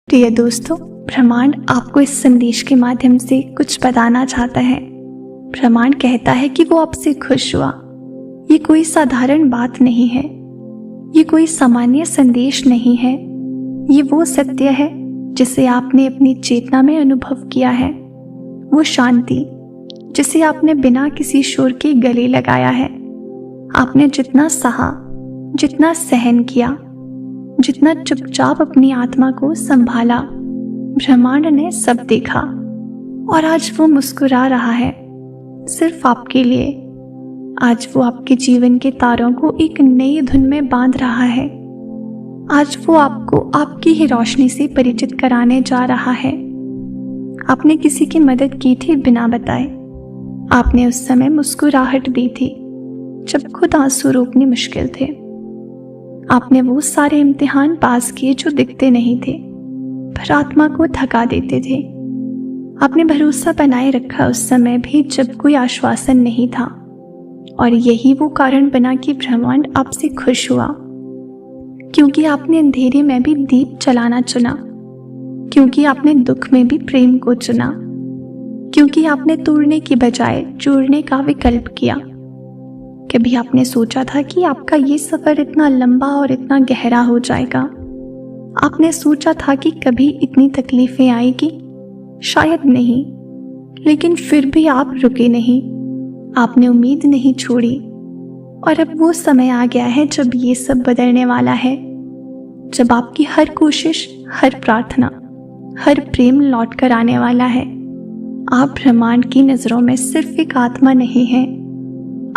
प्रिय दोस्तों, ब्रह्मांड आपको इस संदेश के माध्यम से कुछ बताना चाहता है। ब्रह्मांड कहता है कि वो आपसे खुश हुआ। ये कोई साधारण बात नहीं है, ये कोई सामान्य संदेश नहीं है। ये वो सत्य है जिसे आपने अपनी चेतना में अनुभव किया है, वो शांति जिसे आपने बिना किसी शोर के गले लगाया है। आपने जितना सहा, जितना सहन किया, जितना चुपचाप अपनी आत्मा को संभाला, ब्रह्मांड ने सब देखा और आज वो मुस्कुरा रहा है सिर्फ आपके लिए। आज वो आपके जीवन के तारों को एक नई धुन में बांध रहा है। आज वो आपको आपकी ही रोशनी से परिचित कराने जा रहा है। आपने किसी की मदद की थी बिना बताए। आपने उस समय मुस्कुराहट दी थी जब खुद आंसू रोकने मुश्किल थे। आपने वो सारे इम्तिहान पास किए जो दिखते नहीं थे पर आत्मा को थका देते थे। आपने भरोसा बनाए रखा उस समय भी जब कोई आश्वासन नहीं था, और यही वो कारण बना कि ब्रह्मांड आपसे खुश हुआ, क्योंकि आपने अंधेरे में भी दीप जलाना चुना, क्योंकि आपने दुख में भी प्रेम को चुना, क्योंकि आपने तोड़ने की बजाय जोड़ने का विकल्प किया। कभी आपने सोचा था कि आपका ये सफर इतना लंबा और इतना गहरा हो जाएगा? आपने सोचा था कि कभी इतनी तकलीफें आएगी? शायद नहीं, लेकिन फिर भी आप रुके नहीं। आपने उम्मीद नहीं छोड़ी, और अब वो समय आ गया है जब ये सब बदलने वाला है, जब आपकी हर कोशिश, हर प्रार्थना, हर प्रेम लौट कर आने वाला है। आप ब्रह्मांड की नजरों में सिर्फ एक आत्मा नहीं है,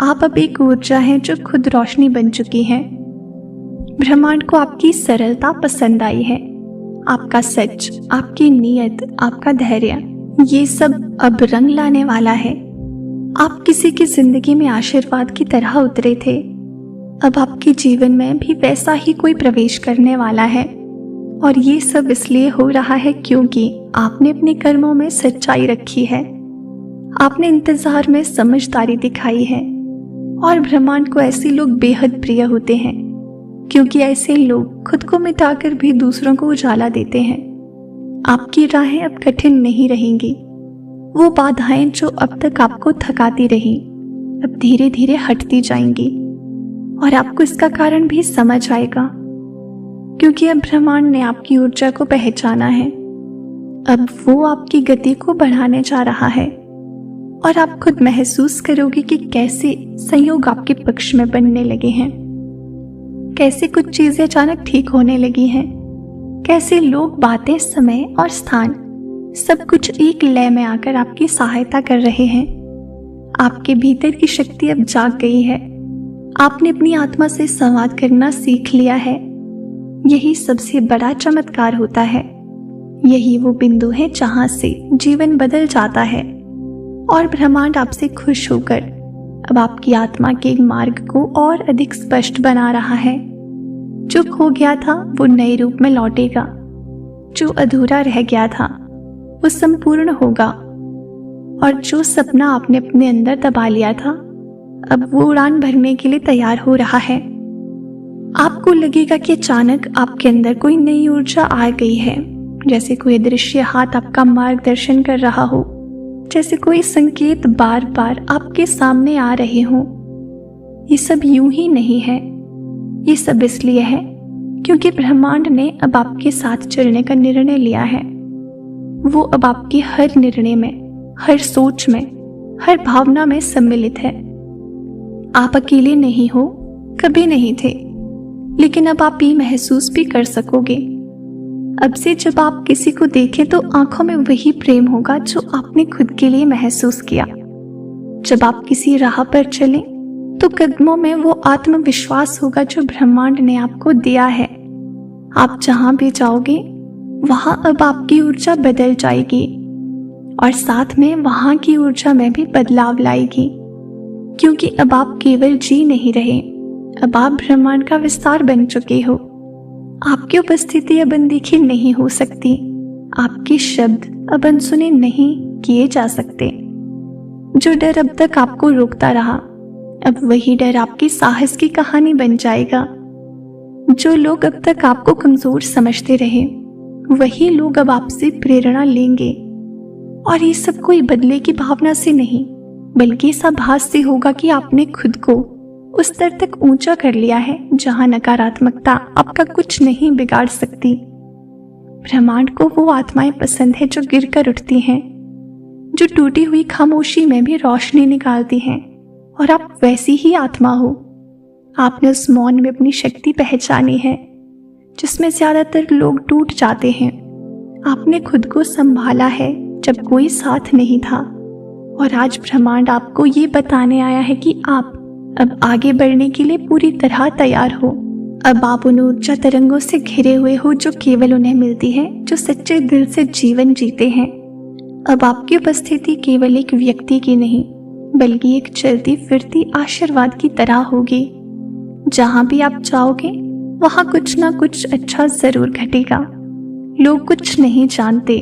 आप अब एक ऊर्जा हैं जो खुद रोशनी बन चुकी है। ब्रह्मांड को आपकी सरलता पसंद आई है, आपका सच, आपकी नीयत, आपका धैर्य, ये सब अब रंग लाने वाला है। आप किसी की जिंदगी में आशीर्वाद की तरह उतरे थे, अब आपके जीवन में भी वैसा ही कोई प्रवेश करने वाला है। और ये सब इसलिए हो रहा है क्योंकि आपने अपने कर्मों में सच्चाई रखी है, आपने इंतजार में समझदारी दिखाई है। और ब्रह्मांड को ऐसे लोग बेहद प्रिय होते हैं, क्योंकि ऐसे लोग खुद को मिटाकर भी दूसरों को उजाला देते हैं। आपकी राहें अब कठिन नहीं रहेंगी। वो बाधाएं जो अब तक आपको थकाती रही, अब धीरे धीरे हटती जाएंगी, और आपको इसका कारण भी समझ आएगा, क्योंकि अब ब्रह्मांड ने आपकी ऊर्जा को पहचाना है। अब वो आपकी गति को बढ़ाने जा रहा है, और आप खुद महसूस करोगे कि कैसे संयोग आपके पक्ष में बनने लगे हैं, कैसे कुछ चीजें अचानक ठीक होने लगी हैं, कैसे लोग, बातें, समय और स्थान सब कुछ एक लय में आकर आपकी सहायता कर रहे हैं। आपके भीतर की शक्ति अब जाग गई है। आपने अपनी आत्मा से संवाद करना सीख लिया है। यही सबसे बड़ा चमत्कार होता है। यही वो बिंदु है जहां से जीवन बदल जाता है, और ब्रह्मांड आपसे खुश होकर अब आपकी आत्मा के मार्ग को और अधिक स्पष्ट बना रहा है। जो खो गया था वो नए रूप में लौटेगा, जो अधूरा रह गया था वो संपूर्ण होगा, और जो सपना आपने अपने अंदर दबा लिया था अब वो उड़ान भरने के लिए तैयार हो रहा है। आपको लगेगा कि अचानक आपके अंदर कोई नई ऊर्जा आ गई है, जैसे कोई अदृश्य हाथ आपका मार्गदर्शन कर रहा हो, जैसे कोई संकेत बार बार आपके सामने आ रहे हों। ये सब यूं ही नहीं है, ये सब इसलिए है क्योंकि ब्रह्मांड ने अब आपके साथ चलने का निर्णय लिया है। वो अब आपके हर निर्णय में, हर सोच में, हर भावना में सम्मिलित है। आप अकेले नहीं हो, कभी नहीं थे, लेकिन अब आप ये महसूस भी कर सकोगे। अब से जब आप किसी को देखें तो आंखों में वही प्रेम होगा जो आपने खुद के लिए महसूस किया। जब आप किसी राह पर चलें तो कदमों में वो आत्मविश्वास होगा जो ब्रह्मांड ने आपको दिया है। आप जहां भी जाओगे वहां अब आपकी ऊर्जा बदल जाएगी, और साथ में वहां की ऊर्जा में भी बदलाव लाएगी, क्योंकि अब आप केवल जी नहीं रहे, अब आप ब्रह्मांड का विस्तार बन चुके हो। आपकी उपस्थिति अब अनदेखी नहीं हो सकती, आपके शब्द अब अनसुने नहीं किए जा सकते। जो डर अब तक आपको रोकता रहा, अब वही डर आपकी साहस की कहानी बन जाएगा। जो लोग अब तक आपको कमजोर समझते रहे, वही लोग अब आपसे प्रेरणा लेंगे। और ये सब कोई बदले की भावना से नहीं, बल्कि इस आभास से होगा कि आपने खुद को उस स्तर तक ऊंचा कर लिया है जहां नकारात्मकता आपका कुछ नहीं बिगाड़ सकती। ब्रह्मांड को वो आत्माएं पसंद है जो गिरकर उठती हैं, जो टूटी हुई खामोशी में भी रोशनी निकालती हैं। और आप वैसी ही आत्मा हो। आपने उस मौन में अपनी शक्ति पहचानी है जिसमें ज्यादातर लोग टूट जाते हैं। आपने खुद को संभाला है जब कोई साथ नहीं था। और आज ब्रह्मांड आपको ये बताने आया है कि आप अब आगे बढ़ने के लिए पूरी तरह तैयार हो। अब आप उन ऊर्जा तरंगों से घिरे हुए हो जो केवल उन्हें मिलती है जो सच्चे दिल से जीवन जीते हैं। अब आपकी उपस्थिति केवल एक व्यक्ति की नहीं, बल्कि एक चलती फिरती आशीर्वाद की तरह होगी। जहां भी आप जाओगे वहां कुछ ना कुछ अच्छा जरूर घटेगा। लोग कुछ नहीं जानते,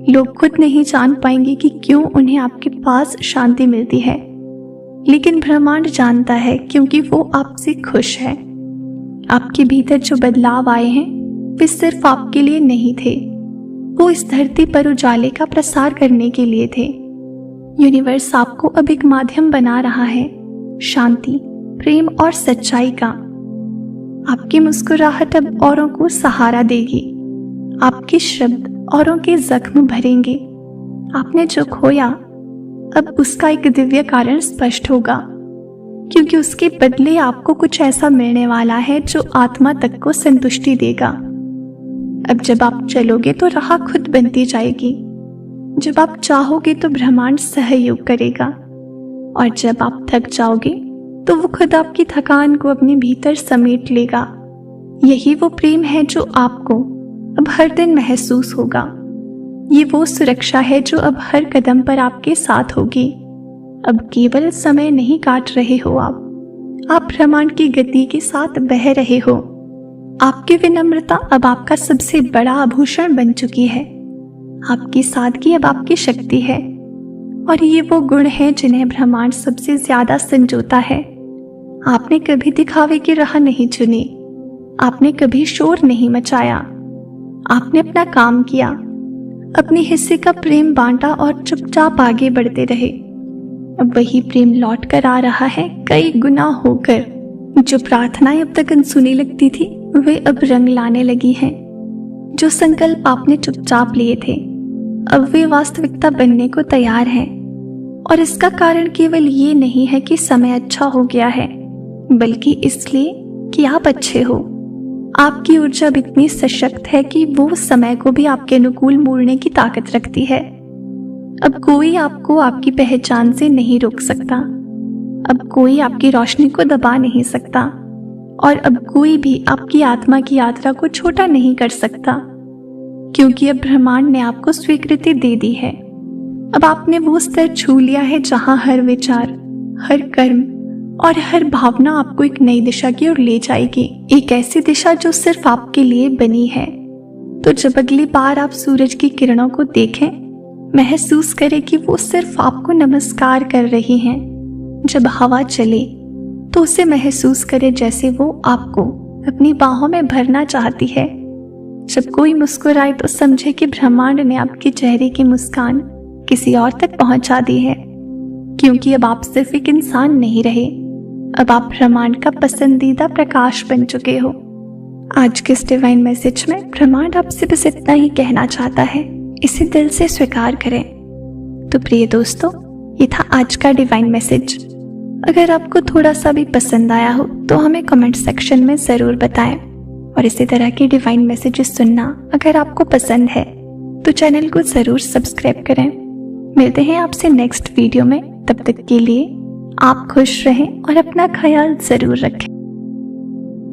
लोग खुद नहीं जान पाएंगे कि क्यों उन्हें आपके पास शांति मिलती है, लेकिन ब्रह्मांड जानता है, क्योंकि वो आपसे खुश है। आपके भीतर जो बदलाव आए हैं वे सिर्फ आपके लिए नहीं थे, वो इस धरती पर उजाले का प्रसार करने के लिए थे। यूनिवर्स आपको अब एक माध्यम बना रहा है शांति, प्रेम और सच्चाई का। आपकी मुस्कुराहट अब औरों को सहारा देगी, आपके शब्द औरों के जख्म भरेंगे। आपने जो खोया अब उसका एक दिव्य कारण स्पष्ट होगा, क्योंकि उसके बदले आपको कुछ ऐसा मिलने वाला है जो आत्मा तक को संतुष्टि देगा। अब जब आप चलोगे तो राह खुद बनती जाएगी। जब आप चाहोगे तो ब्रह्मांड सहयोग करेगा, और जब आप थक जाओगे तो वो खुद आपकी थकान को अपने भीतर समेट लेगा। यही वो प्रेम है जो आपको अब हर दिन महसूस होगा। ये वो सुरक्षा है जो अब हर कदम पर आपके साथ होगी। अब केवल समय नहीं काट रहे हो, आप ब्रह्मांड की गति के साथ बह रहे हो। आपकी विनम्रता अब आपका सबसे बड़ा आभूषण बन चुकी है। आपकी सादगी अब आपकी शक्ति है, और ये वो गुण हैं जिन्हें ब्रह्मांड सबसे ज्यादा संजोता है। आपने कभी दिखावे की राह नहीं चुनी, आपने कभी शोर नहीं मचाया। आपने अपना काम किया, अपने हिस्से का प्रेम बांटा और चुपचाप आगे बढ़ते रहे। अब वही प्रेम लौट कर आ रहा है कई गुना होकर। जो प्रार्थनाएं अब तक अनसुनी लगती थी वे अब रंग लाने लगी हैं। जो संकल्प आपने चुपचाप लिए थे अब वे वास्तविकता बनने को तैयार हैं। और इसका कारण केवल ये नहीं है कि समय अच्छा हो गया है, बल्कि इसलिए कि आप अच्छे हो। आपकी ऊर्जा अब इतनी सशक्त है कि वो समय को भी आपके अनुकूल मोड़ने की ताकत रखती है। अब कोई आपको आपकी पहचान से नहीं रोक सकता, अब कोई आपकी रोशनी को दबा नहीं सकता, और अब कोई भी आपकी आत्मा की यात्रा को छोटा नहीं कर सकता, क्योंकि अब ब्रह्मांड ने आपको स्वीकृति दे दी है। अब आपने वो स्तर छू लिया है जहां हर विचार, हर कर्म और हर भावना आपको एक नई दिशा की ओर ले जाएगी, एक ऐसी दिशा जो सिर्फ आपके लिए बनी है। तो जब अगली बार आप सूरज की किरणों को देखें, महसूस करें कि वो सिर्फ आपको नमस्कार कर रही हैं। जब हवा चले तो उसे महसूस करें जैसे वो आपको अपनी बाहों में भरना चाहती है। जब कोई मुस्कुराए तो समझे कि ब्रह्मांड ने आपके चेहरे की मुस्कान किसी और तक पहुंचा दी है, क्योंकि अब आप सिर्फ एक इंसान नहीं रहे, अब आप ब्रह्मांड का पसंदीदा प्रकाश बन चुके हो। आज के इस डिवाइन मैसेज में ब्रह्मांड आपसे बस इतना ही कहना चाहता है, इसे दिल से स्वीकार करें। तो प्रिय दोस्तों, ये था आज का डिवाइन मैसेज। अगर आपको थोड़ा सा भी पसंद आया हो तो हमें कमेंट सेक्शन में ज़रूर बताएं, और इसी तरह के डिवाइन मैसेजेस सुनना अगर आपको पसंद है तो चैनल को ज़रूर सब्सक्राइब करें। मिलते हैं आपसे नेक्स्ट वीडियो में, तब तक के लिए आप खुश रहें और अपना ख्याल ज़रूर रखें।